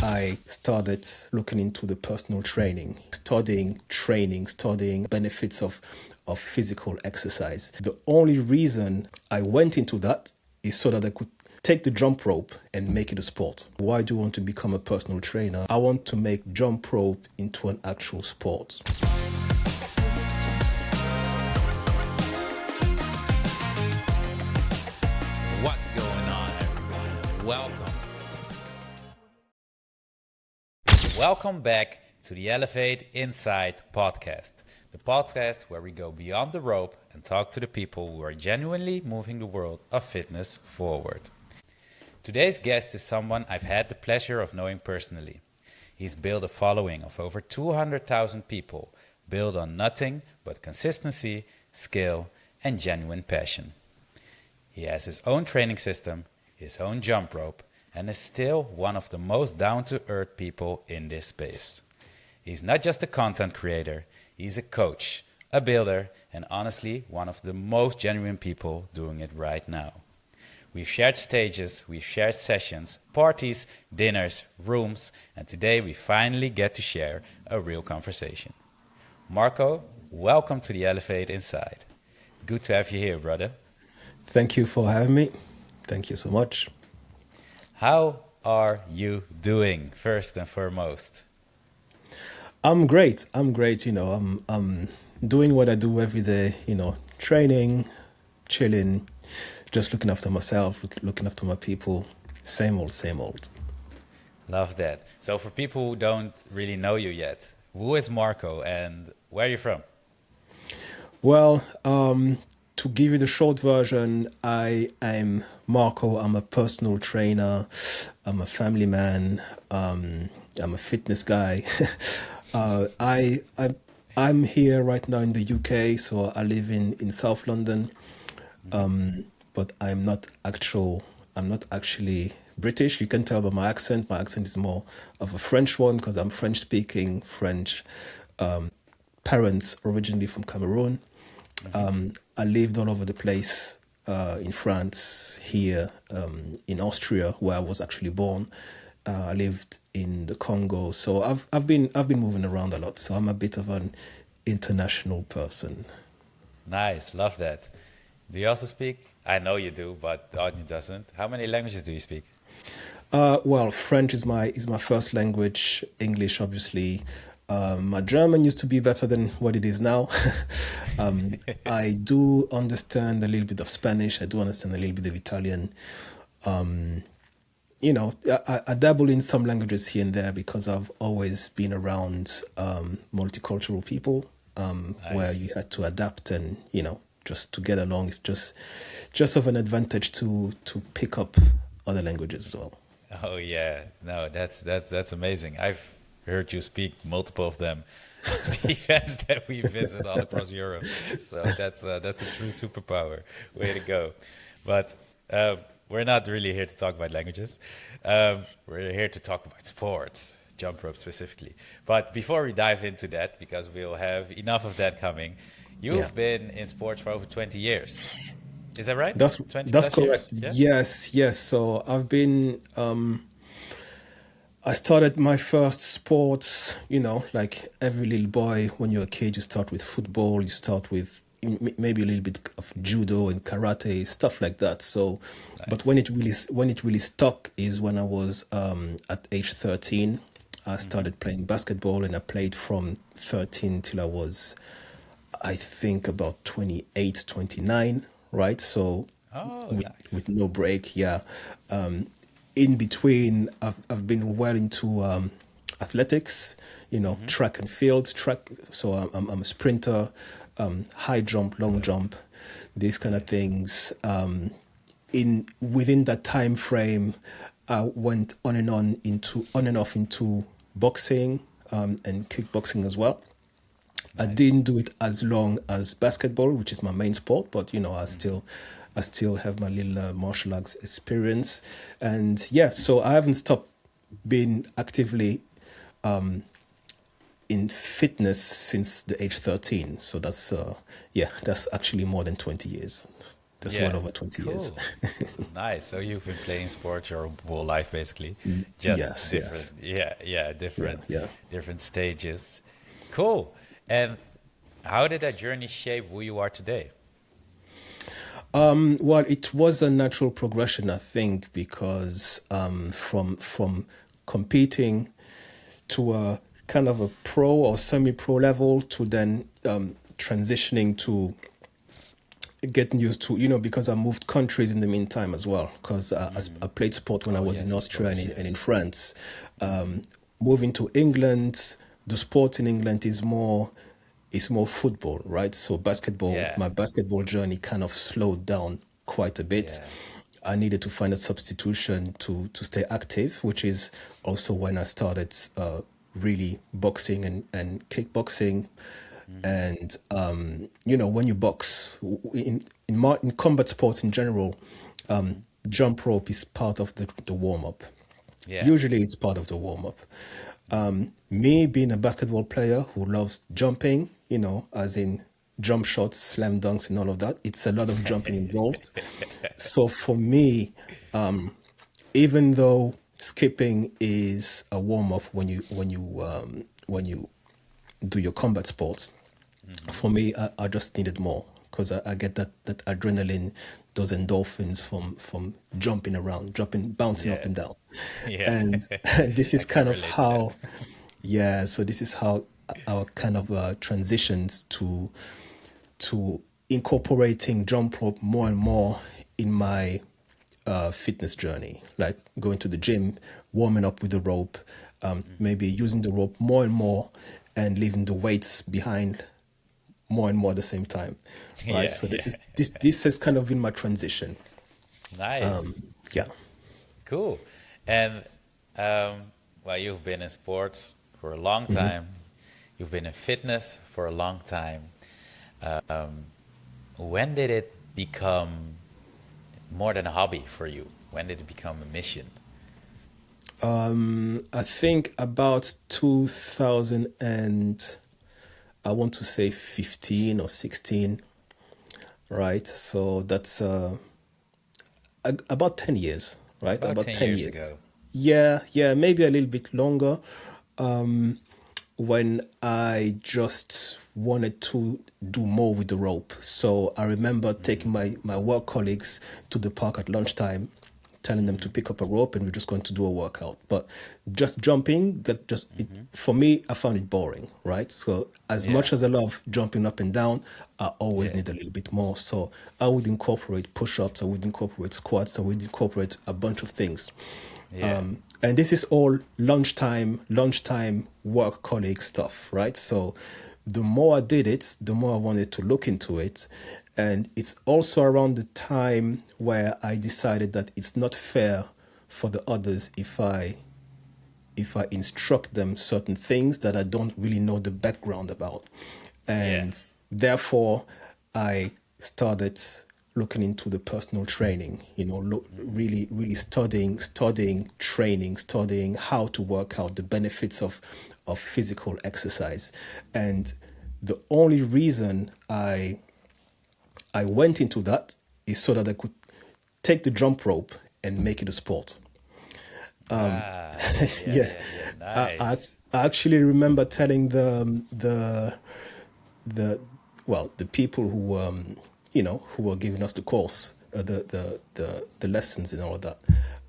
I started looking into the personal training, studying benefits of physical exercise. The only reason I went into that is so that I could take the jump rope and make it a sport. Why do you want to become a personal trainer? I want to make jump rope into an actual sport. What's going on, everyone? Welcome back to the Elevate Inside podcast, the podcast where we go beyond the rope and talk to the people who are genuinely moving the world of fitness forward. Today's guest is someone I've had the pleasure of knowing personally. He's built a following of over 200,000 people, built on nothing but consistency, skill, and genuine passion. He has his own training system, his own jump rope, and is still one of the most down-to-earth people in this space. He's not just a content creator, he's a coach, a builder, and honestly, one of the most genuine people doing it right now. We've shared stages, we've shared sessions, parties, dinners, rooms, and today we finally get to share a real conversation. Marco, welcome to the Elevate Inside. Good to have you here, brother. Thank you for having me. Thank you so much. How are you doing, first and foremost? I'm great. I'm doing what I do every day, training, chilling, just looking after myself, looking after my people. Same old, same old. Love that. So for people who don't really know you yet, who is Marco and where are you from? Well, to give you the short version, I am Marco. I'm a personal trainer. I'm a family man. I'm a fitness guy. I'm here right now in the UK, so I live in South London. But I'm not actually British. You can tell by my accent. My accent is more of a French one because I'm French speaking, French parents originally from Cameroon. I lived all over the place in France, here, in Austria, where I was actually born. I lived in the Congo, so I've been moving around a lot. So I'm a bit of an international person. Nice, love that. Do you also speak? I know you do, but the audience doesn't. How many languages do you speak? Well, French is my first language. English, obviously. My German used to be better than what it is now. I do understand a little bit of Spanish. I do understand a little bit of Italian. I dabble in some languages here and there because I've always been around multicultural people, where Nice. you had to adapt and just to get along. It's just of an advantage to pick up other languages as well. Oh yeah, no, that's amazing. I've heard you speak multiple of them at the events that we visit all across Europe. So that's a true superpower. Way to go! But we're not really here to talk about languages. We're here to talk about sports, jump rope specifically. But before we dive into that, because we'll have enough of that coming, Yeah. you've been in sports for over 20 years. Is that right? That's 20 that's plus correct. years? Yeah. Yes. So I started my first sports, like every little boy. When you're a kid, you start with football. You start with maybe a little bit of judo and karate, stuff like that. So, but Nice. when it really stuck is when I was at age 13. I started playing basketball, and I played from 13 till I was, I think, about 28, 29, right? So Oh, with nice. no break, yeah. In between, I've been well into athletics, track and field, track. So I'm a sprinter, high jump, long jump, these kind of Nice. things. In within that time frame, I went on and off into boxing, and kickboxing as well. I Nice. didn't do it as long as basketball, which is my main sport, but I still have my little martial arts experience, and yeah, so I haven't stopped being actively in fitness since the age 13. So that's actually more than 20 years. That's well Yeah. over 20 years. Cool. Nice. So you've been playing sports your whole life, basically, just Yes, different. yes. Yeah, Yeah, different, yeah. different stages. Cool. And how did that journey shape who you are today? Well, it was a natural progression, I think, because from competing to a kind of a pro or semi-pro level to then transitioning to getting used to, because I moved countries in the meantime as well, because I played sport when I Oh, was in yes, of Austria course. Yeah. and in France. Moving to England, the sport in England is more football, right? So basketball, Yeah. my basketball journey kind of slowed down quite a bit. Yeah. I needed to find a substitution to stay active, which is also when I started really boxing and kickboxing. And when you box in combat sports in general, jump rope is part of the warm up. Yeah. Usually, it's part of the warm up. Me being a basketball player who loves jumping, as in jump shots, slam dunks, and all of that, it's a lot of jumping involved. So for me, even though skipping is a warm up when you do your combat sports, for me, I just needed more because I get that adrenaline, those endorphins from jumping around, jumping, bouncing up Yeah. and down, Yeah. and this I is can kind of relate to how, that. yeah. So this is how our kind of transitions to incorporating jump rope more and more in my fitness journey, like going to the gym, warming up with the rope, maybe using the rope more and more, and leaving the weights behind more and more at the same time, right? Yeah. So Yeah. this has kind of been my transition. Nice. Yeah. Cool. And well, you've been in sports for a long time. You've been in fitness for a long time. When did it become more than a hobby for you? When did it become a mission? I think about 2000 and I want to say 15 or 16, right? So that's about 10 years, right? About About 10 10 years years. ago. Yeah, yeah, maybe a little bit longer. When I just wanted to do more with the rope. So I remember taking my work colleagues to the park at lunchtime, telling them to pick up a rope and we're just going to do a workout. But just jumping, for me, I found it boring, right? So as Yeah. much as I love jumping up and down, I always Yeah. need a little bit more. So I would incorporate push-ups, I would incorporate squats, I would incorporate a bunch of things. Yeah. And this is all lunchtime work colleague stuff, right? So the more I did it, the more I wanted to look into it. And it's also around the time where I decided that it's not fair for the others if I instruct them certain things that I don't really know the background about. Yeah. And therefore, I started looking into the personal training, really, really studying how to work out the benefits of physical exercise. And the only reason I went into that is so that I could take the jump rope and make it a sport. Ah, yeah, yeah, Yeah, yeah, yeah. I, I, Nice. I actually remember telling the well the people who were giving us the course, the lessons and all of that.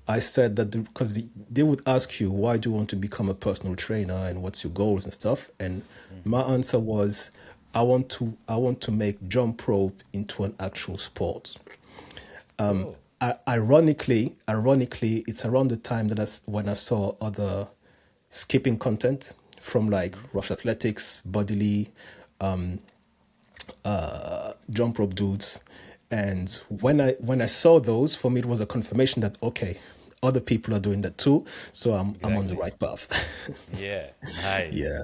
I said that because they would ask you why do you want to become a personal trainer and what's your goals and stuff, and my answer was I want to make jump rope into an actual sport. Cool. Ironically, it's around the time that when I saw other skipping content from like Rush Athletics, Bodily, jump rope dudes, and when I saw those, for me it was a confirmation that okay, other people are doing that too, so I'm on the Exactly. right path. Yeah. Nice. Yeah.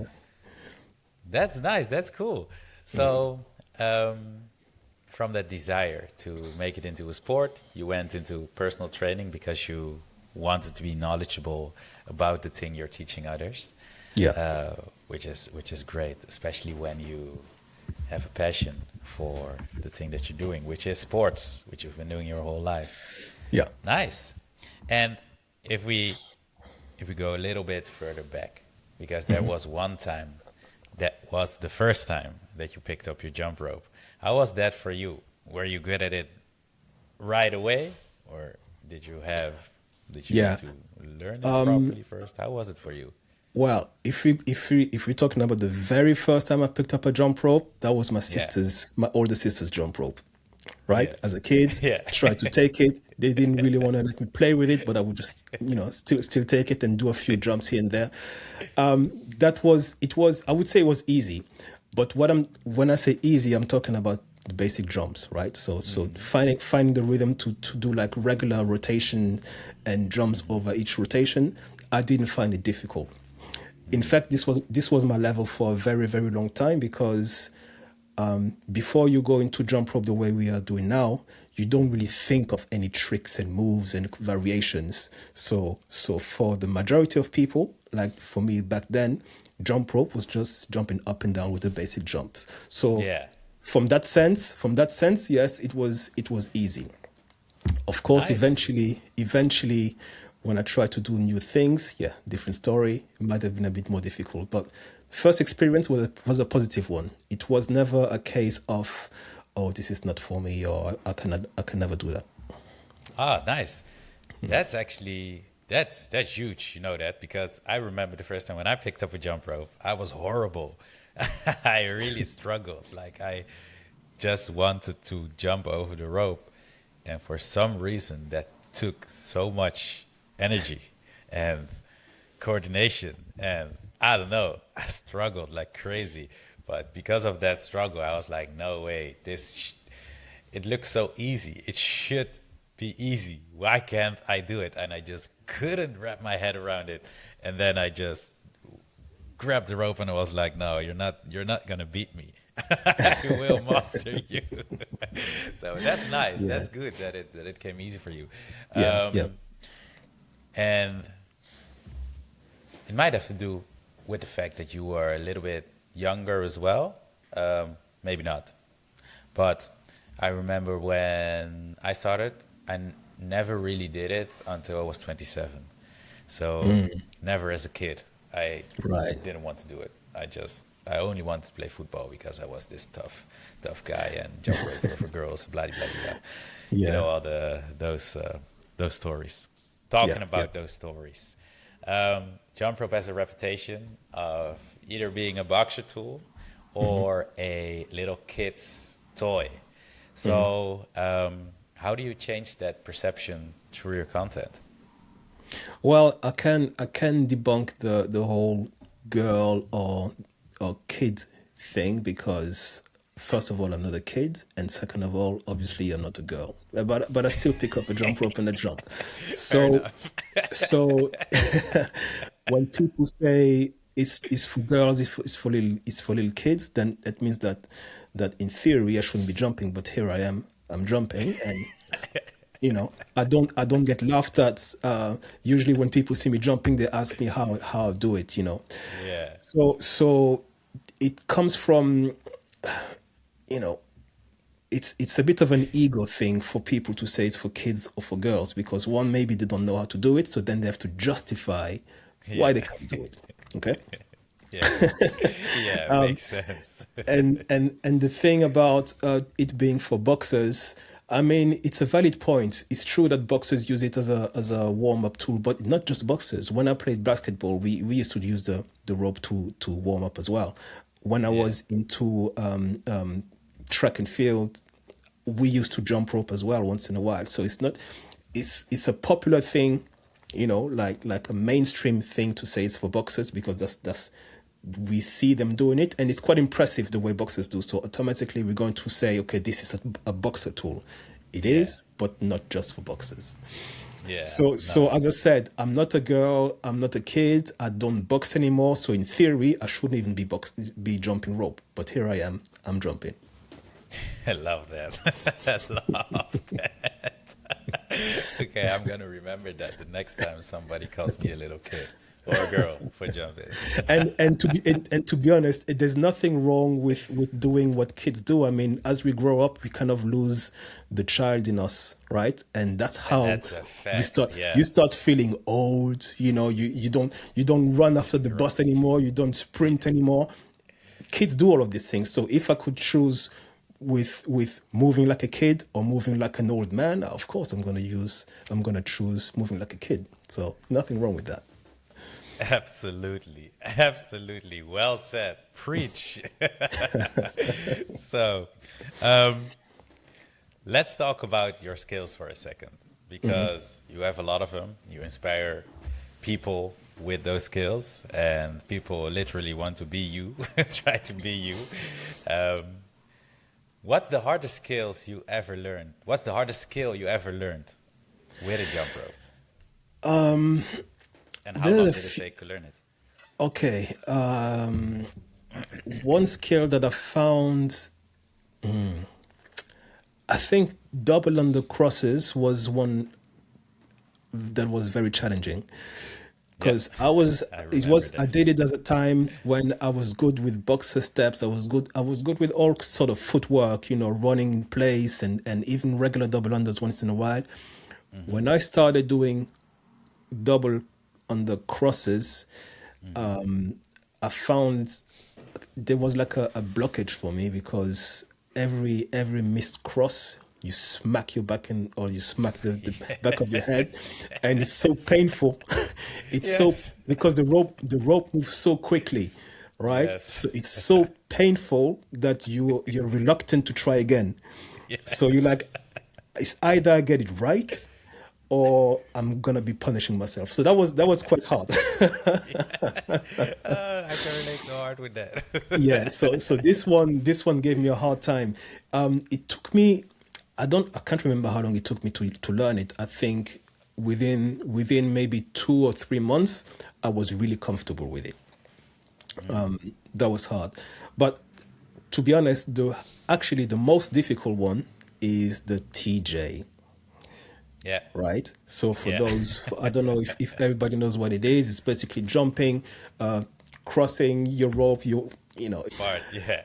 That's nice. That's cool. So, from that desire to make it into a sport, you went into personal training because you wanted to be knowledgeable about the thing you're teaching others, Yeah. which is great, especially when you have a passion for the thing that you're doing, which is sports, which you've been doing your whole life. Yeah. Nice. And if we go a little bit further back, because there was one time that was the first time that you picked up your jump rope. How was that for you? Were you good at it right away, or did you Yeah. need to learn it properly first? How was it for you? Well, if we're talking about the very first time I picked up a jump rope, that was Yeah. my older sister's jump rope. Right? Yeah. As a kid, Yeah. I tried to take it. They didn't really want to let me play with it, but I would just, still take it and do a few jumps here and there. I would say it was easy. But when I say easy, I'm talking about the basic jumps, right? So finding the rhythm to do like regular rotation and jumps over each rotation, I didn't find it difficult. In fact, this was my level for a very, very long time, because before you go into jump rope the way we are doing now, you don't really think of any tricks and moves and variations. So for the majority of people, like for me back then, jump rope was just jumping up and down with the basic jumps. So Yeah. from that sense, yes, it was easy. Of course, Nice. eventually, when I tried to do new things, yeah, different story. It might have been a bit more difficult, but first experience was a positive one. It was never a case of, oh, this is not for me, or I can never do that. Ah, nice. That's actually that's huge, you know that, because I remember the first time when I picked up a jump rope, I was horrible. I really struggled. Like I just wanted to jump over the rope, and for some reason that took so much energy and coordination, and I don't know, I struggled like crazy. But because of that struggle, I was like, no way, it looks so easy. It should be easy. Why can't I do it? And I just couldn't wrap my head around it. And then I just grabbed the rope and I was like, no, you're not gonna beat me. I will master you. So that's nice. Yeah, That's good that it came easy for you. yeah, yeah. Um, and it might have to do with the fact that you were a little bit younger as well. Maybe not. But I remember when I started, never really did it until I was 27. So never as a kid. I Right. didn't want to do it. I only wanted to play football because I was this tough guy and jump rope for girls, blah blah blah. You know Yeah, all those stories. yeah, Talking yeah. about those stories, jump rope has a reputation of either being a boxer tool or a little kid's toy. So, how do you change that perception through your content? Well, I can debunk the whole girl or kid thing, because first of all, I'm not a kid, and second of all, obviously I'm not a girl. But I still pick up a jump rope and a jump. Fair So enough. so when people say it's for girls, it's for little kids, then it means that in theory I shouldn't be jumping, but here I am, I'm jumping, and I don't get laughed at. Usually when people see me jumping, they ask me how I do it. Yeah. So it comes from, you know it's a bit of an ego thing for people to say it's for kids or for girls, because one, maybe they don't know how to do it, so then they have to justify why Yeah. they can't do it. Okay. Yeah. Yeah. Makes sense. And the thing about it being for boxers, I mean, it's a valid point. It's true that boxers use it as a warm up tool, but not just boxers. When I played basketball, we used to use the rope to warm up as well. When I Yeah. was into track and field, we used to jump rope as well once in a while. So it's not, it's a popular thing, like a mainstream thing to say it's for boxers, because that's we see them doing it, and it's quite impressive the way boxers do. So automatically we're going to say, okay, this is a boxer tool. It Yeah. is, but not just for boxers. Yeah. So No. as I said, I'm not a girl, I'm not a kid, I don't box anymore. So in theory, I shouldn't even be jumping rope. But here I am, I'm jumping. I love that. I love that. Okay, I'm gonna remember that the next time somebody calls me a little kid. or a girl for jumping. And to be honest, there's nothing wrong with doing what kids do. I mean, as we grow up, we kind of lose the child in us, right? And that's how That's a we fact. start. Yeah. You start feeling old. You don't run after the bus anymore. You don't sprint anymore. Kids do all of these things. So if I could choose with moving like a kid or moving like an old man, of course I'm gonna choose moving like a kid. So nothing wrong with that. Absolutely. Absolutely. Well said. Preach. So, um, let's talk about your skills for a second because you have a lot of them. You inspire people with those skills, and people literally want to be you, try to be you. Um, what's the hardest skills you ever learned? What's the hardest skill you ever learned with a jump rope? And how There's long a did it f- take to learn it? okay. One skill that I found, I think double under crosses was one that was very challenging Yeah, because I remember I that. did it as a time when I was good with boxer steps. I was good with all sort of footwork, running in place and even regular double unders once in a while. When I started doing double under crosses, I found there was like a blockage for me because every missed cross you smack your back in or you smack the back of your head, and it's so Yes. painful. It's so Yes. because the rope moves so quickly, right? Yes. So it's so painful that you're reluctant to try again. So you're Yes. like, it's either I get it right or I'm gonna be punishing myself. So that was quite hard. I can relate so hard with that. Yeah, so this one gave me a hard time. It took me, I can't remember how long it took me to learn it. I think within maybe 2 or 3 months, I was really comfortable with it. That was hard, but to be honest, the most difficult one is the TJ. Yeah. Right? So Yeah. I don't know if everybody knows what it is. It's basically jumping, crossing your rope, Part. Yeah.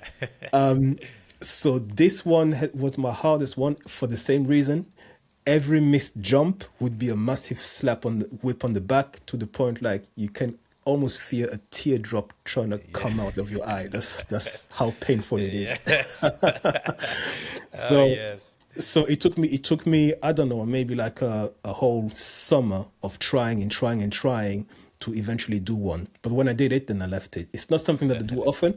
So this one was my hardest one for the same reason. Every missed jump would be a massive slap on the whip on the back to the point like you can almost feel a teardrop trying to Yeah. come out of your eye. That's how painful it is. Yes. Oh So yes. so it took me, I don't know, maybe like a whole summer of trying and trying and trying to eventually do one. But when I did it, then I left it. It's not something that I do often.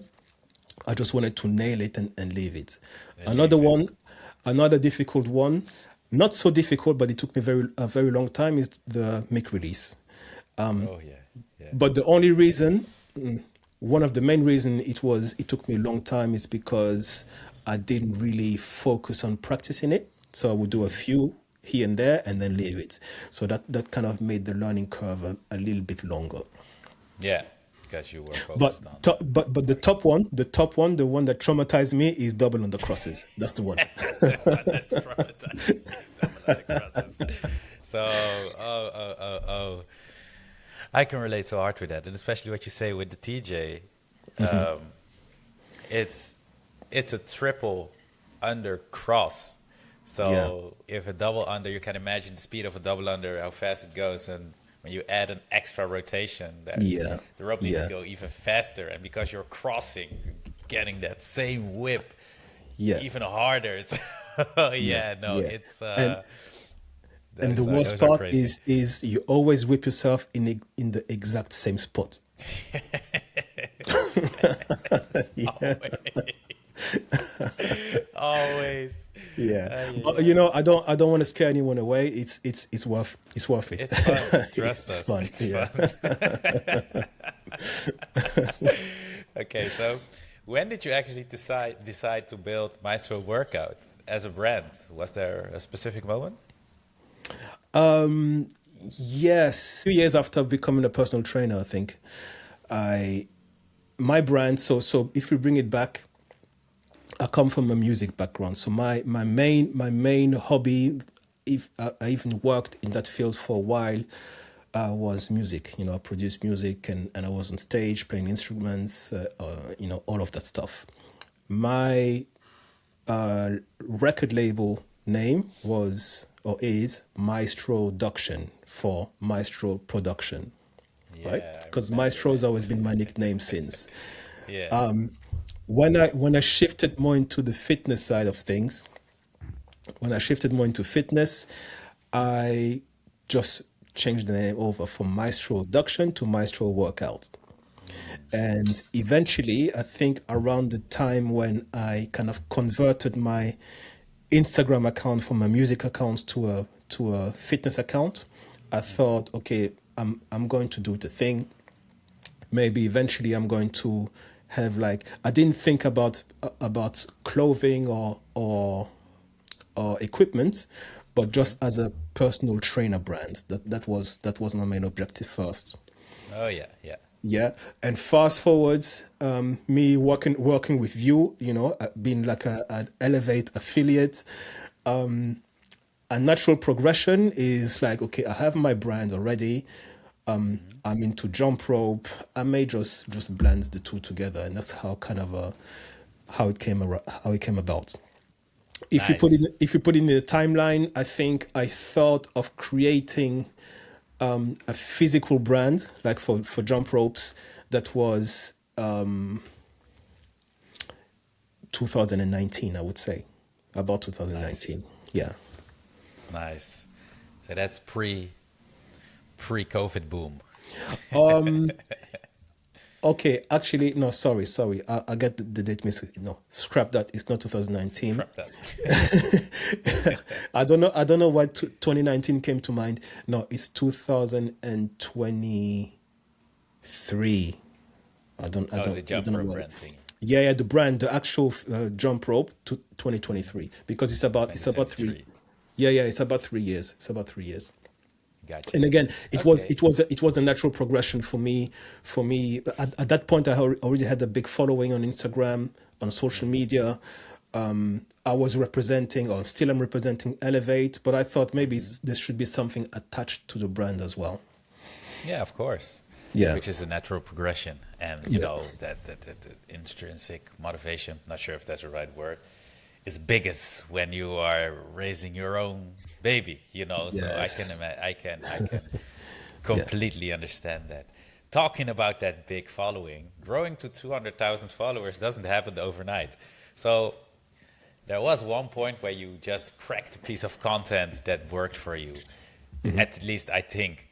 I just wanted to nail it and leave it. And Another leave it. one, another difficult one, not so difficult, but it took me a very long time, is the mic release. Oh yeah. Yeah. But the only reason, one of the main reason it took me a long time is because I didn't really focus on practicing it. So I would do a few here and there and then leave it. So that kind of made the learning curve a little bit longer. Yeah. Because you were But focused on but the top one, the one that traumatized me is double on the crosses. That's the one. the one that traumatized you, double under crosses. So, I can relate so hard with that, and especially what you say with the TJ. Um, it's it's a triple under cross. Yeah, So if a double under, you can imagine the speed of a double under, how fast it goes, and when you add an extra rotation, that yeah, the rope needs to yeah, go even faster. And because you're crossing, you're getting that same whip yeah, even harder. yeah, Yeah, no, yeah. it's And and the worst those are part crazy. is you always whip yourself in the exact same spot. Yeah, Always, always. yeah. Yeah, But yeah. I don't want to scare anyone away. It's worth it. It's fun. Trust It's us, fun. it's Yeah. fun. Okay, so when did you actually decide to build Maestro Workout as a brand? Was there a specific moment? Yes. 2 years after becoming a personal trainer, I think I my brand. So if we bring it back, I come from a music background, so my main hobby, if I even worked in that field for a while, was music. I produced music, and I was on stage playing instruments, all of that stuff. My record label name was or is MaestroDuction for Maestro Production, right? Yeah, I Because remember. Maestro has always been my nickname since. Yeah. When I shifted more into the fitness side of things, I just changed the name over from MaestroDuction to MaestroWorkout. Mm. And eventually, I think around the time when I kind of converted my Instagram account from a music account to a fitness account, I thought, okay, I'm going to do the thing. Maybe eventually I'm going to have like I didn't think about clothing or equipment, but Hmm. just as a personal trainer brand. That was my main objective first. Oh yeah, yeah. Yeah, and fast forwards, me working with you, being like an Elevate affiliate. A natural progression is like, okay, I have my brand already. Hmm. I'm into jump rope. I may just blend the two together, and that's how kind of how it came about. Nice. If you put it in the timeline, I think I thought of creating a physical brand like for jump ropes that was 2019, I would say, about Nice. 2019. Yeah. Nice. So that's pre-COVID boom. Um. Okay. Actually, no. Sorry. I get the date mixed. No, scrap that. It's not 2019. Scrap that. I don't know why 2019 came to mind. No, it's 2023. I don't I Oh, don't the I don't jump know rope why. brand thingy. Yeah, the brand, the actual jump rope to 2023, because it's about three. 2023. Yeah, it's about 3 years. It's about 3 years. And Gotcha. again, it was Okay. it was it was a natural progression for me. At that point, I already had a big following on Instagram, on social Hmm. media. I was representing, or still am representing, Elevate, but I thought maybe Hmm. there should be something attached to the brand as well. Yeah, of course. Yeah, Which is a natural progression, and yeah, that intrinsic motivation. Not sure if that's the right word. Is biggest when you are raising your own baby. So yes, I can yeah. completely understand that. Talking about that big following, growing to 200,000 followers doesn't happen overnight. So there was one point where you just cracked a piece of content that worked for you. At least I think.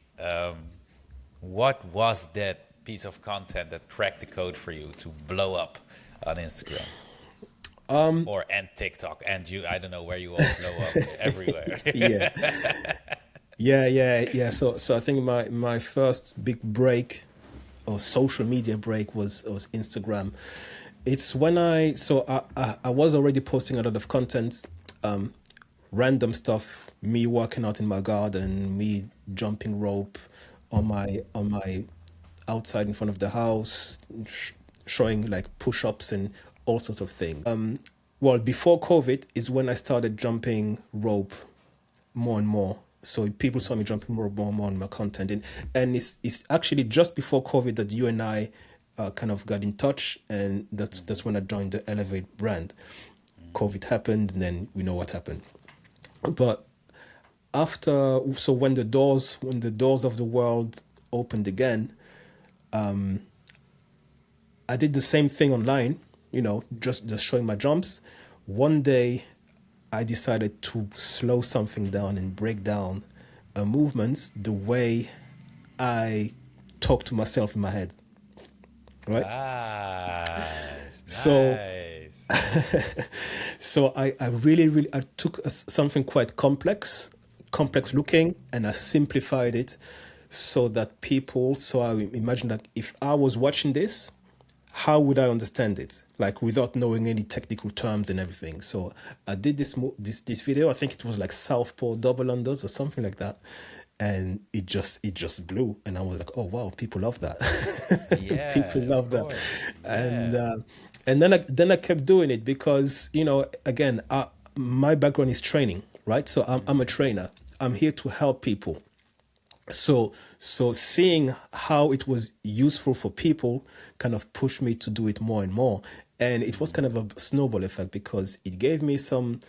What was that piece of content that cracked the code for you to blow up on Instagram or and TikTok and I don't know where you all blow up everywhere. Yeah, yeah. So I think my first big break or social media break was Instagram. It's when I was already posting a lot of content, um, random stuff, me working out in my garden, me jumping rope on my outside in front of the house, showing like push-ups and all sorts of things. Well, before COVID is when I started jumping rope more and more. So people saw me jumping more and more on my content, and it's actually just before COVID that you and I kind of got in touch, and that's when I joined the Elevate brand. COVID happened, and then we know what happened. But after, so when the doors of the world opened again, I did the same thing online, just showing my jumps. One day, I decided to slow something down and break down movements the way I talk to myself in my head, right? Ah, So, nice. so I really I took something quite complex looking, and I simplified it so that people. So I imagine that if I was watching this, how would I understand it? Like without knowing any technical terms and everything. So I did this video. I think it was like Southpaw double unders or something like that, and it just blew. And I was like, oh wow, people love that. People Yeah, of love that, course. and Yeah. uh, and then I kept doing it because again, my background is training, right? So I'm a trainer. I'm here to help people. So seeing how it was useful for people kind of pushed me to do it more and more. And it was kind of a snowball effect because it gave me some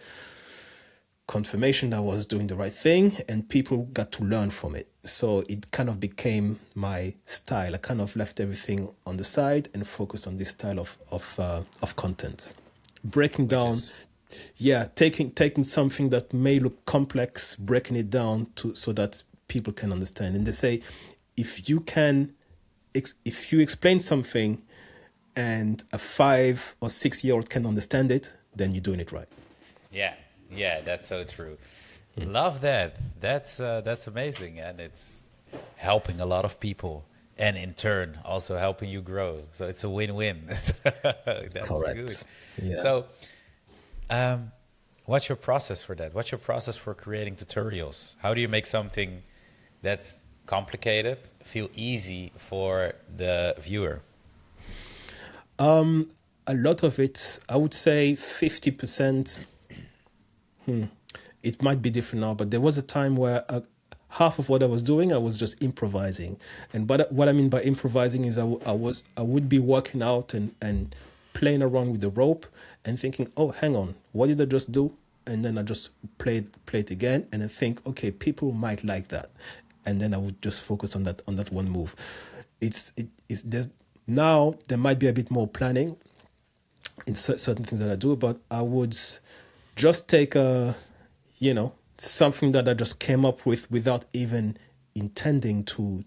confirmation that I was doing the right thing and people got to learn from it. So it kind of became my style. I kind of left everything on the side and focused on this style of content. Breaking which down, is yeah, taking something that may look complex, breaking it down to so that people can understand. And they say if you can if you explain something and a 5 or 6 year old can understand it, then you're doing it right. yeah, yeah, that's so true. Love that. That's amazing, and it's helping a lot of people, and in turn also helping you grow. So it's a win-win. That's good. Correct. Yeah. So, um, what's your process for that? What's your process for creating tutorials? How do you make something that's complicated feel easy for the viewer? A lot of it, I would say 50%. It might be different now, but there was a time where half of what I was doing, I was just improvising. And but what I mean by improvising is I would be working out and playing around with the rope and thinking, oh, hang on, what did I just do? And then I just play it again, and I think, okay, people might like that, and then I would just focus on that one move. It's there's now there might be a bit more planning in certain things that I do, but I would just take something that I just came up with without even intending to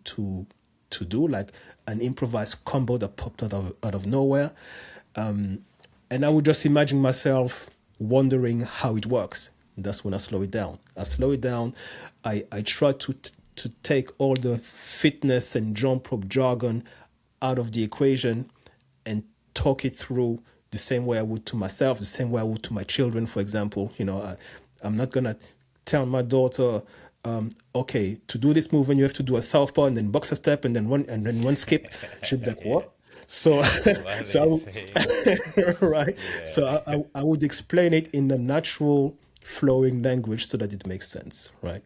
do, like an improvised combo that popped out of nowhere. And I would just imagine myself wondering how it works. That's when I slow it down. I slow it down. I try to take all the fitness and jump rope jargon out of the equation and talk it through the same way I would to myself, the same way I would to my children, for example. I'm not gonna tell my daughter, okay, to do this movement you have to do a southpaw and then boxer step and then one skip. She'd be like, Yeah. what? So, What are so you saying? right. Yeah. So I would explain it in a natural, flowing language so that it makes sense, right?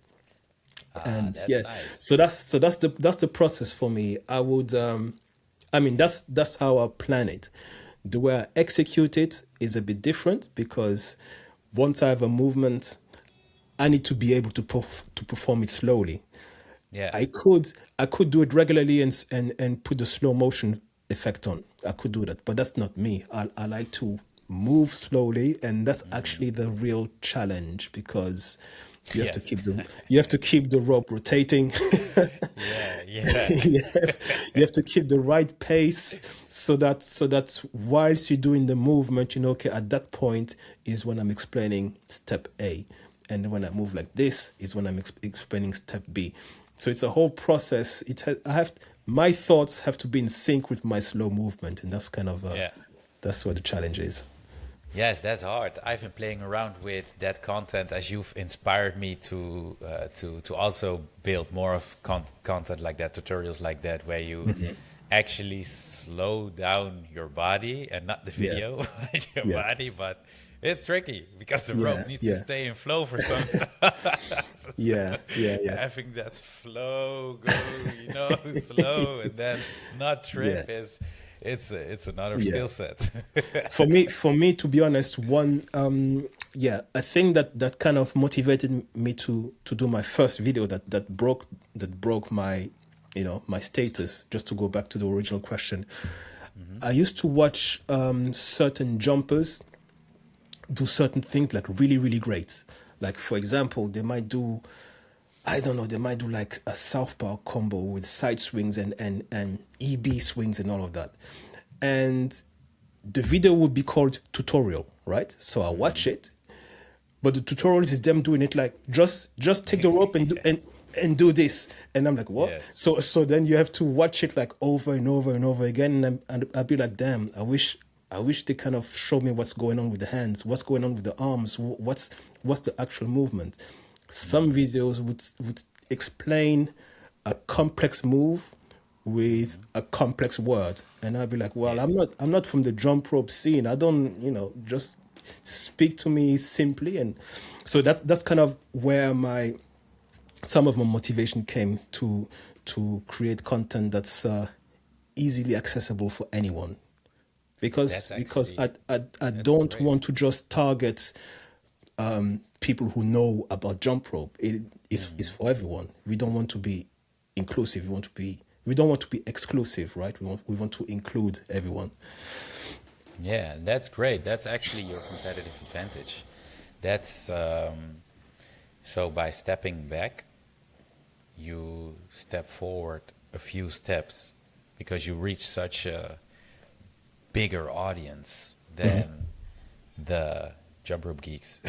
Ah, And that's yeah, nice. that's the process for me. I would I mean that's how I plan it. The way I execute it is a bit different because once I have a movement, I need to be able to perform it slowly. Yeah. I could do it regularly and put the slow motion effect on. I could do that, but that's not me. I like to move slowly, and that's actually the real challenge because Yes. you have to keep the rope rotating. Yeah. Yeah. You have to keep the right pace so that whilst you're doing the movement, okay, at that point is when I'm explaining step A, and when I move like this is when I'm explaining step B. So it's a whole process. My thoughts have to be in sync with my slow movement, and Yeah. that's what the challenge is. Yes, that's hard. I've been playing around with that content as you've inspired me to also build more of content like that, tutorials like that, where you actually slow down your body and not the Yeah, video, but your yeah, body. But it's tricky because the rope yeah, needs to yeah, stay in flow for some stuff. So yeah, yeah, yeah, having that flow go, slow and then not yeah, trip is it's another yeah. skill set. For me, to be honest, one yeah, a thing that kind of motivated me to do my first video that broke my my status. Just to go back to the original question, I used to watch certain jumpers do certain things like really really great. Like for example, they might do, I don't know, they might do like a southpaw combo with side swings and EB swings and all of that. And the video would be called tutorial, right? So I watch it, but the tutorials is them doing it like just take the rope and do this, and I'm like, what? Yes. So then you have to watch it like over and over and over again, and I'd be like, damn, I wish they kind of show me what's going on with the hands, what's going on with the arms, what's the actual movement. Some videos would explain a complex move with a complex word, and I'd be like, well, Yeah. I'm not from the jump rope scene. I don't, just speak to me simply. And so that's kind of where some of my motivation came to create content that's easily accessible for anyone, That's because actually I that's don't great. want to just target people who know about jump rope. It's Hmm. for everyone. We don't want to be inclusive. We don't want to be exclusive, right? We want to include everyone. Yeah, that's great. That's actually your competitive advantage. That's so by stepping back, you step forward a few steps because you reach such a bigger audience than the jump rope geeks.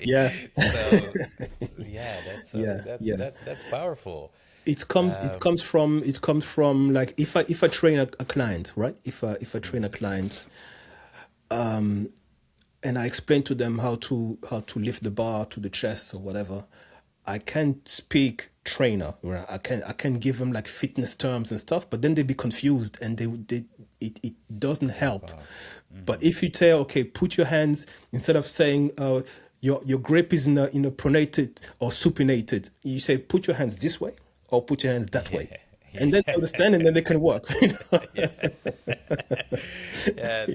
Yeah, So yeah, that's yeah, yeah. that's powerful. It comes from like if I train a client, right? If I train a client and I explain to them how to lift the bar to the chest or whatever, I can speak trainer, right? I can give them like fitness terms and stuff, but then they be confused and it doesn't Drop help. off. But Hmm. if you tell, okay, put your hands, instead of saying your grip is in a pronated or supinated, you say put your hands this way or put your hands that way, Yeah, and then they understand and then they can work. yeah. Yeah,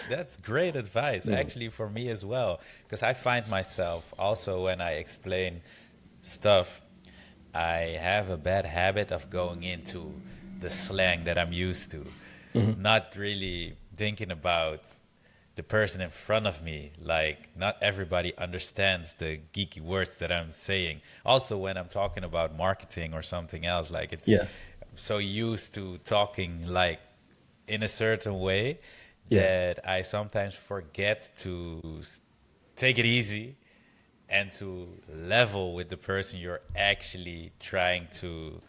that's great advice actually for me as well because I find myself also when I explain stuff, I have a bad habit of going into the slang that I'm used to, not really thinking about the person in front of me. Like, not everybody understands the geeky words that I'm saying. Also, when I'm talking about marketing or something else, like Yeah, I'm so used to talking like in a certain way yeah, that I sometimes forget to take it easy and to level with the person you're actually trying to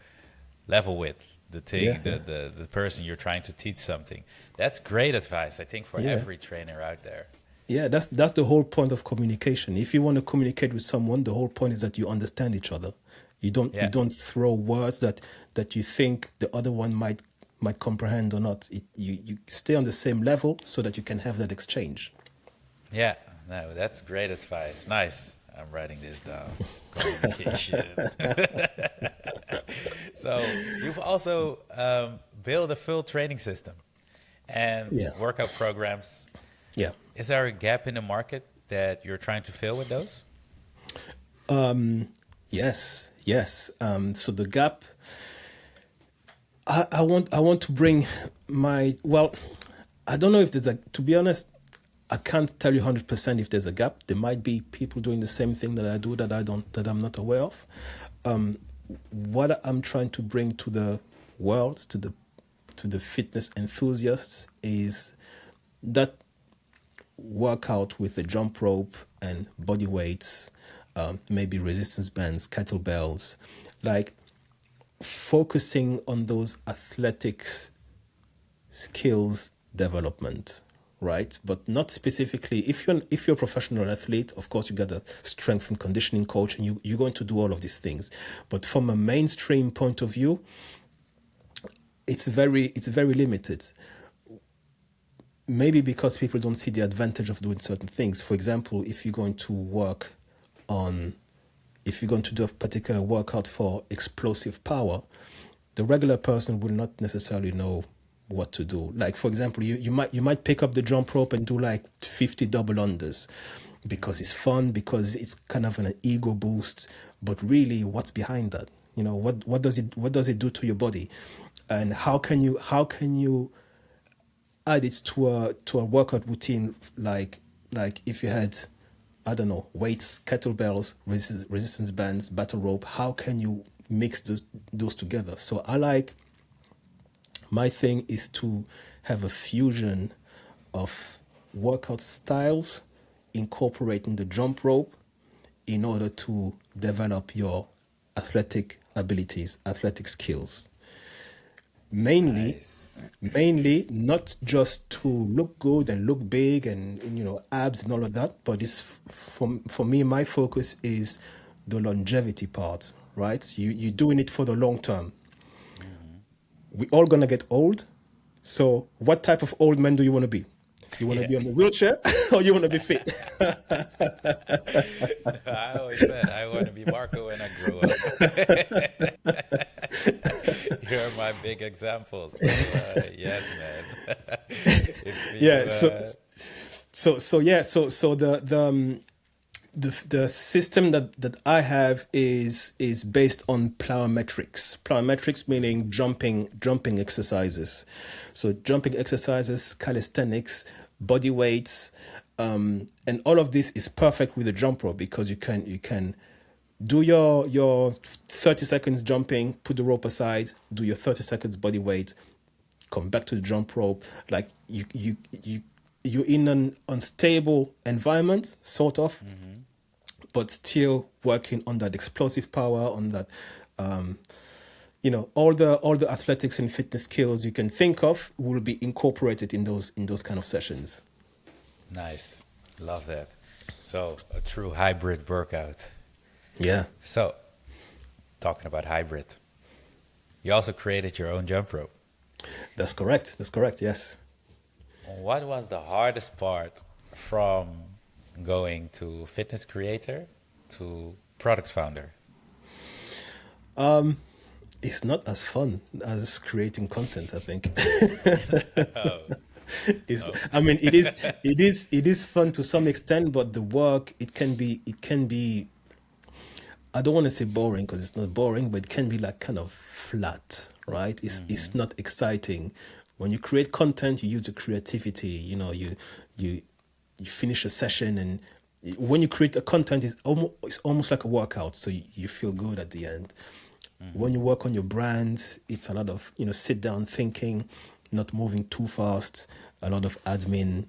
level with the yeah, thing yeah, the person you're trying to teach something. That's great advice, I think, for yeah. every trainer out there. Yeah, that's the whole point of communication. If you want to communicate with someone, the whole point is that you understand each other. You Yeah, don't throw words that you think the other one might comprehend or not. You stay on the same level so that you can have that exchange. yeah, no, that's great advice. Nice, I'm writing this down. Communication. So you've also built a full training system and Yeah. workout programs. Yeah. Is there a gap in the market that you're trying to fill with those? Yes. Yes. So the gap. I want to bring my well. I don't know if there's a. To be honest, I can't tell you 100% if there's a gap. There might be people doing the same thing that I do that I'm not aware of. What I'm trying to bring to the world, to the fitness enthusiasts, is that workout with a jump rope and body weights, maybe resistance bands, kettlebells, like focusing on those athletics skills development, right? But not specifically if you're a professional athlete, of course you got a strength and conditioning coach and you're going to do all of these things. But from a mainstream point of view, it's very limited. Maybe because people don't see the advantage of doing certain things. For example, on if you're going to do a particular workout for explosive power, the regular person will not necessarily know what to do. Like for example, you might pick up the jump rope and do like 50 double unders because it's fun, because it's kind of an ego boost. But really, what's behind that? What does it do to your body, and how can you add it to a workout routine, like if you had, I don't know, weights, kettlebells, resistance bands, battle rope. How can you mix those together? So my thing is to have a fusion of workout styles, incorporating the jump rope in order to develop your athletic abilities, athletic skills. Mainly, Nice. mainly not just to look good and look big and abs and all of that, but for me, my focus is the longevity part, right? You're doing it for the long term. Hmm. We all gonna get old. So what type of old man do you want to be? You want to Yeah. be on the wheelchair or you want to be fit? I always said I want to be Marco when I grow up. You're my big example. So yes, man. If Yeah. you The system that I have is based on plyometrics. Plyometrics meaning jumping exercises. So jumping exercises, calisthenics, body weights, and all of this is perfect with a jump rope because you can do your 30 seconds jumping, put the rope aside, do your 30 seconds body weight, come back to the jump rope. Like you're in an unstable environment, sort of, but still working on that explosive power, on that, all the athletics and fitness skills you can think of will be incorporated in those kind of sessions. nice, love that. So a true hybrid workout. Yeah, So talking about hybrid, you also created your own jump rope. that's correct. That's correct. Yes. What was the hardest part from going to fitness creator to product founder? It's not as fun as creating content, I think. Oh, It's, I mean, it is fun to some extent, but the work it can be. I don't want to say boring because it's not boring, but it can be like kind of flat, right? It's not exciting. When you create content, you use your creativity. You you finish a session, and when you create a content, it's almost like a workout. So you feel good at the end. When you work on your brand, it's a lot of sit down thinking, not moving too fast, a lot of admin.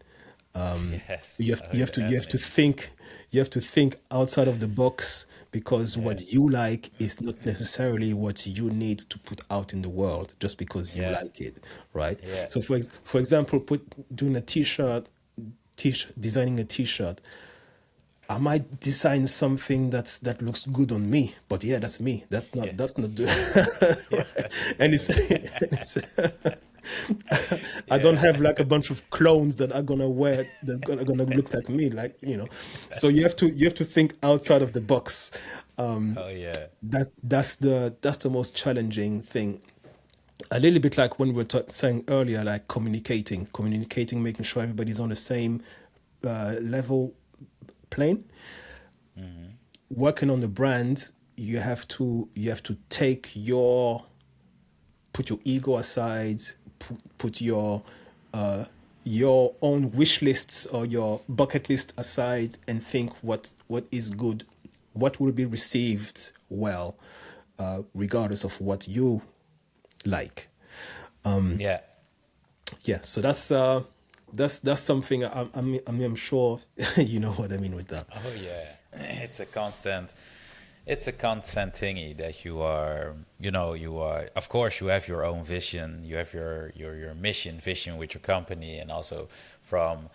yes. You have Oh, you have the to you have to admin. think you have to think outside of the box because Yeah, what you like is not necessarily what you need to put out in the world just because you yeah, like it, right? yeah, So for example, doing a designing a t-shirt. I might design something that looks good on me, but yeah, that's me. That's yeah, not that's not the yeah, right. And it's I don't yeah. have like a bunch of clones that are gonna wear that gonna look like me, So you have to think outside of the box. Oh yeah, That's the most challenging thing. A little bit like when we were saying earlier, like communicating, making sure everybody's on the same level plane. Working on the brand, you have to put your ego aside, put your own wish lists or your bucket list aside, and think what is good, what will be received well, regardless of what you like. yeah. Yeah, so that's something I'm sure you know what I mean with that. Oh yeah. It's a constant thingy that you are, of course, you have your own vision, you have your mission vision with your company, and also from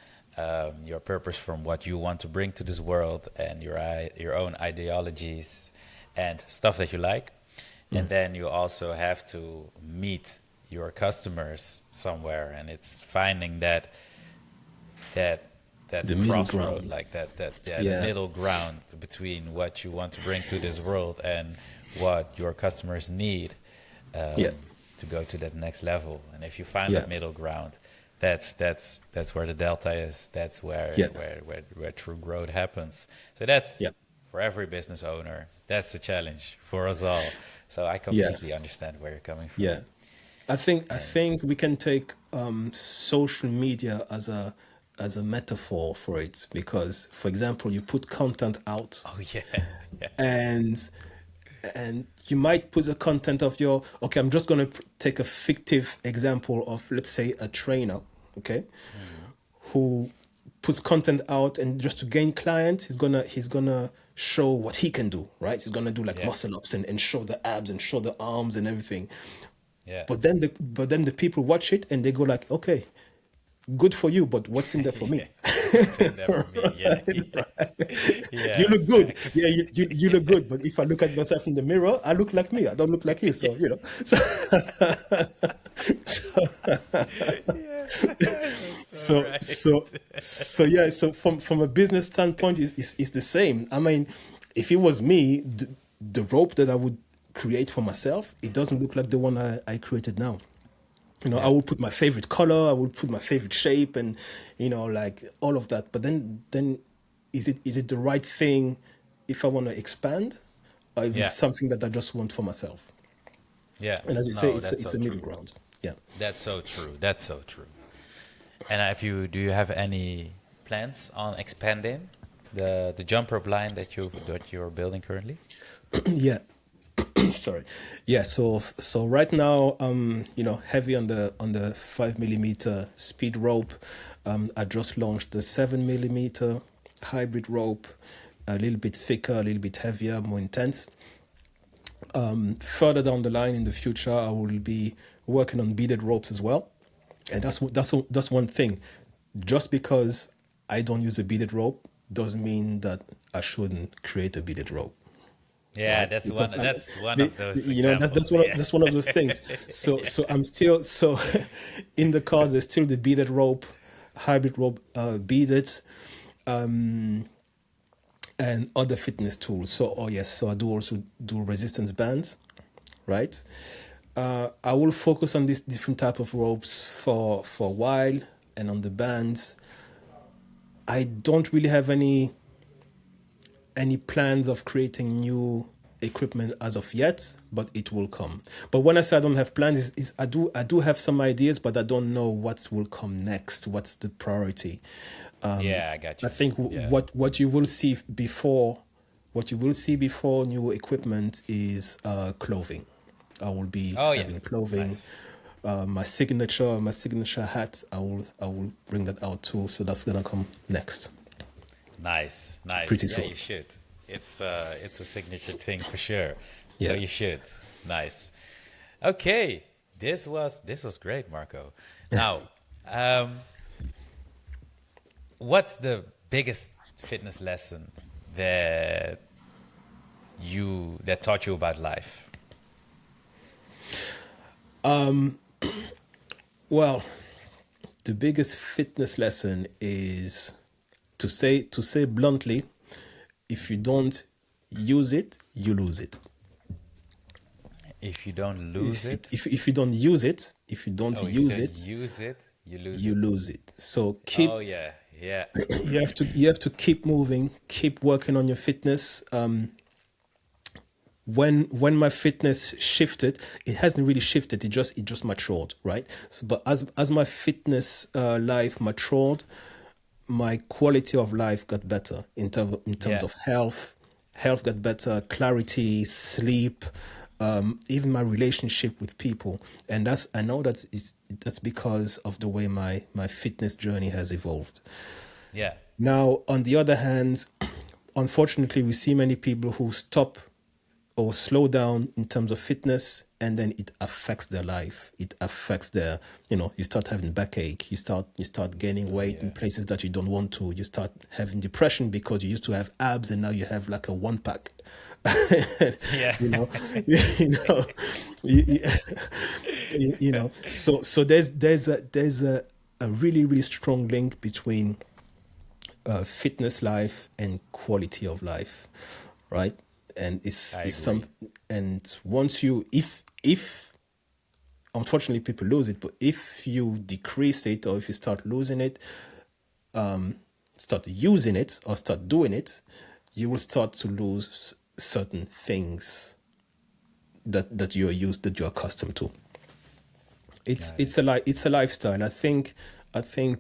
your purpose, from what you want to bring to this world, and your own ideologies and stuff that you like. And then you also have to meet your customers somewhere, and it's finding that The that middle crossroad, ground. like that yeah, the Yeah, middle ground between what you want to bring to this world and what your customers need, yeah, to go to that next level. And if you find yeah, that middle ground, that's where the delta is. That's yeah, where true growth happens. So that's yeah, for every business owner. That's a challenge for us all. So I yeah, completely understand where you're coming from. yeah. I And think we can take social media as a metaphor for it because, for example, you put content out, oh yeah, yeah, and you might put the content of your, okay, I'm just going to take a fictive example of, let's say, a trainer, okay, who puts content out, and just to gain clients, he's gonna show what he can do, right? He's gonna do like yeah, muscle ups and show the abs and show the arms and everything. yeah. But then the people watch it and they go like, okay, good for you, but what's in there for Yeah. me? What's in there for me? Yeah, yeah, You yeah. look good. Facts. Yeah, you look good. But if I look at myself in the mirror, I look like me. I don't look like you. Yeah, So. So, yeah. That's So so so yeah. So from a business standpoint, it's the same. I mean, if it was me, the rope that I would create for myself, it doesn't look like the one I created now. I Yeah. would put my favorite color, I would put my favorite shape, and like all of that. But then, is it the right thing if I want to expand, or if it's Yeah. something that I just want for myself? Yeah. And as you say, No, it's that's it's so a middle true. ground. Yeah. That's so true. That's so true. And if you do you have any plans on expanding the jump rope line that you're building currently? Yeah. Sorry. Yeah. So right now, heavy on the 5 millimeter speed rope. I just launched the 7 millimeter hybrid rope, a little bit thicker, a little bit heavier, more intense. Further down the line in the future, I will be working on beaded ropes as well, and that's one thing. Just because I don't use a beaded rope doesn't mean that I shouldn't create a beaded rope, Yeah, right? that's one. Because That's one of those that's examples. one of, Yeah. that's one of those things. So I'm still so in the cards. There's still the beaded rope, hybrid rope, beaded, and other fitness tools. So oh yes, so I do also do resistance bands, right? I will focus on this different type of ropes for a while, and on the bands, I don't really have any plans of creating new equipment as of yet, but it will come. But when I say I don't have plans, is I do have some ideas, but I don't know what will come next. What's the priority? Yeah, I got I you. think Yeah. what you will see before new equipment is clothing. I will be Oh yeah. having clothing. Nice. My signature hat. I will bring that out too. So that's gonna come next Nice. Nice. pretty Yeah, soon. you should. It's a signature thing for sure. So Yeah. you should. Nice. Okay. This was great, Marco. Now, um, what's the biggest fitness lesson that that taught you about life? Well, the biggest fitness lesson is to say bluntly, if you don't use it, you lose it. If you don't lose If you, it, if, if you don't use it, if you don't oh, if you use don't it, use it, you lose you it. lose it. So Oh keep yeah, yeah, you have to keep moving, keep working on your fitness. When my fitness shifted, it hasn't really shifted. It just matured, right? So, but as my fitness life matured, my quality of life got better in terms yeah, of health. Health got better, clarity, sleep, even my relationship with people, and I know that's because of the way my fitness journey has evolved. yeah, Now, on the other hand, unfortunately, we see many people who stop or slow down in terms of fitness, and then it affects their life. It affects you start having backache, you start gaining oh weight in yeah, places that you don't want to. You start having depression because you used to have abs and now you have like a one pack. yeah, you know, you know, you, so there's a really really strong link between fitness life and quality of life, right? And it's I it's some agree. and once you if unfortunately people lose it, but if you decrease it or if you start losing it, start using it or start doing it, you will start to lose certain things that you're accustomed to. it's Got it. it's a it's a lifestyle. I think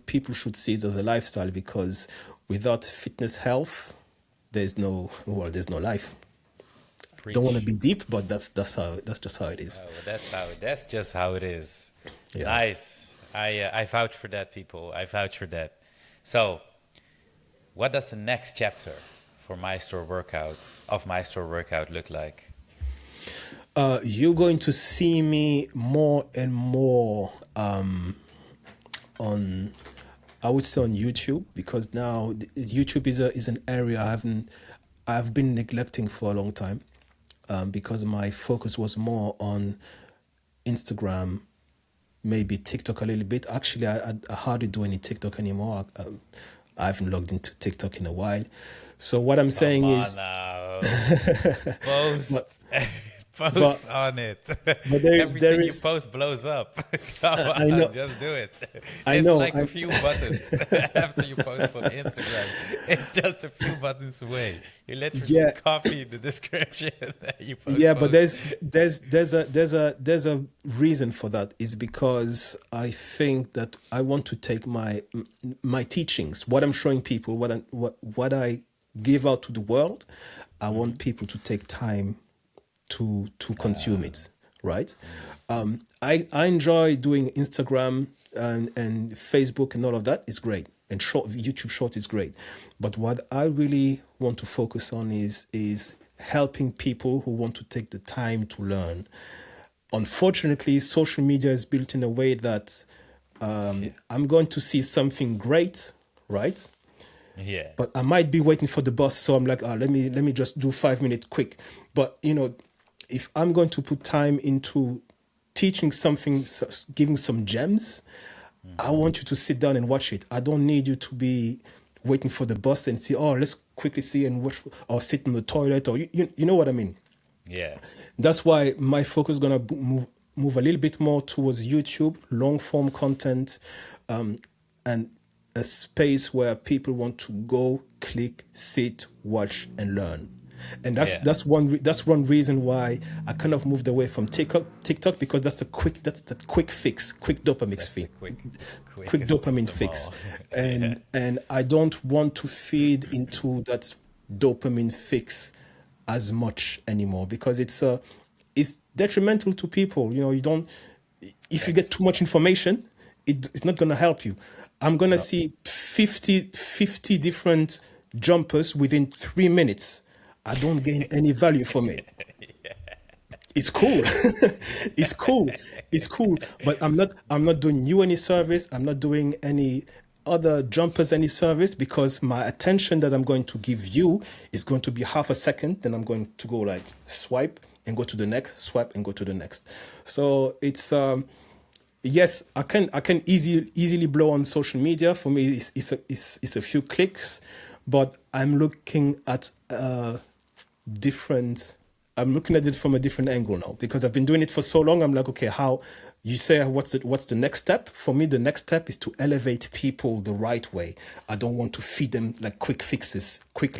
people should see it as a lifestyle, because without fitness health, there's no life. Don't want to Preach. be deep, but that's just how it is. Oh, that's just how it is. Yeah. Nice. I vouch for that, people. I vouch for that. So, what does the next chapter for Maestro Workout look like? You're going to see me more and more on, I would say, on YouTube, because now YouTube is an area I've been neglecting for a long time, because my focus was more on Instagram, maybe TikTok a little bit. Actually, I hardly do any TikTok anymore. I haven't logged into TikTok in a while. So what I'm Come saying on is, now. but Post. but Post on it. but there Everything you is post blows up. Come I on, know just do it. I It's know like a few buttons after you post on Instagram. It's just a few buttons away. You literally yeah. copy the description that you But post. there's a reason for that. Is because I think that I want to take my teachings, what I'm showing people, what I give out to the world. I want people to take time to consume it, right? I enjoy doing Instagram and Facebook and all of that. Is great, and YouTube short is great, but what I really want to focus on is helping people who want to take the time to learn. Unfortunately, social media is built in a way that Yeah. I'm going to see something great, right? Yeah. But I might be waiting for the bus, so I'm like, let me just do 5 minutes quick. But if I'm going to put time into teaching something, giving some gems, I want you to sit down and watch it. I don't need you to be waiting for the bus and see, oh, let's quickly see and watch, or sit in the toilet, or you know what I mean. Yeah. That's why my focus is gonna move a little bit more towards YouTube, long form content, and a space where people want to go, click, sit, watch, and learn. And Yeah. that's one reason why I kind of moved away from TikTok, because that's the quick fix, quick dopamine That's the fix, quick quickest of dopamine them fix, all. Yeah. and I don't want to feed into that dopamine fix as much anymore, because it's detrimental to people. You don't, if you get Thanks. too much information, it's not going to help you. I'm going to No. see 50 different jumpers within 3 minutes. I don't gain any value from it. It's cool. It's cool. It's cool. But I'm not doing you any service. I'm not doing any other jumpers any service, because my attention that I'm going to give you is going to be half a second. Then I'm going to go like swipe and go to the next, swipe and go to the next. So it's yes, I can easily blow on social media. For me, it's a few clicks, but different I'm looking at it from a different angle now, because I've been doing it for so long. I'm like, okay, how you say what's the next step? For me, the next step is to elevate people the right way. I don't want to feed them like quick fixes, quick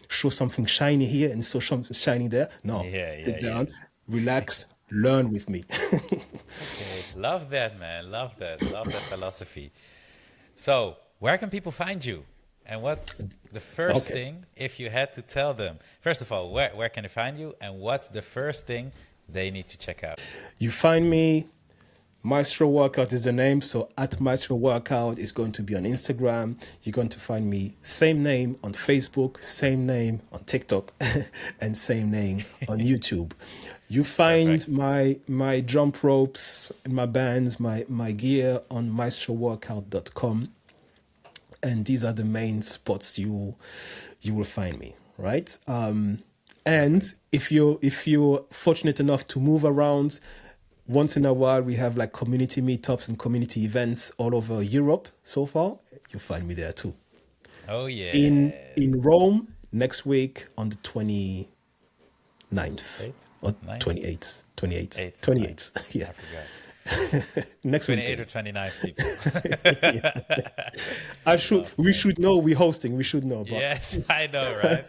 show something shiny here and show something shiny there. No, Yeah, yeah, sit yeah. down, relax, learn with me. Okay. Love that, man. Love that. Love that philosophy. So, where can people find you? And what's the first Okay. thing, if you had to tell them? First of all, where can they find you? And what's the first thing they need to check out? You find me, MaestroWorkout is the name. So at MaestroWorkout is going to be on Instagram. You're going to find me same name on Facebook, same name on TikTok, and same name on YouTube. You find Perfect. my jump ropes, my bands, my gear on MaestroWorkout.com. And these are the main spots you will find me, right? And Perfect. if you're fortunate enough to move around, once in a while we have like community meetups and community events all over Europe. So far, you'll find me there too. Oh, yeah. In Rome next week on the 29th Eight? or Nine? 28th, 28th, Eight? Nine? 28th. Yeah, I forgot. next 28 or weekend. 29 people. I should. Love We that. should know. We're hosting. We should know. But Yes, I know, right?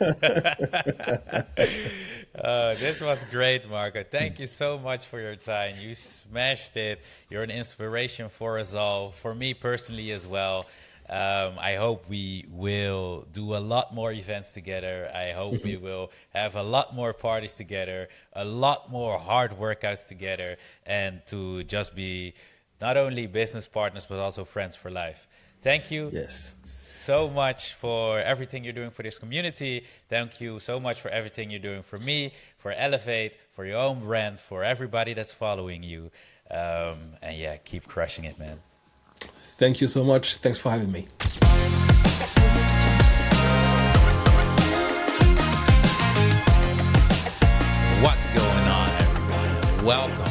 This was great, Marco. Thank you so much for your time. You smashed it. You're an inspiration for us all, for me personally as well. I hope we will do a lot more events together. I hope we will have a lot more parties together, a lot more hard workouts together, and to just be not only business partners, but also friends for life. Thank you yes. so much for everything you're doing for this community. Thank you so much for everything you're doing for me, for Elevate, for your own brand, for everybody that's following you. And yeah, keep crushing it, man. Thank you so much. Thanks for having me. What's going on, everyone? Welcome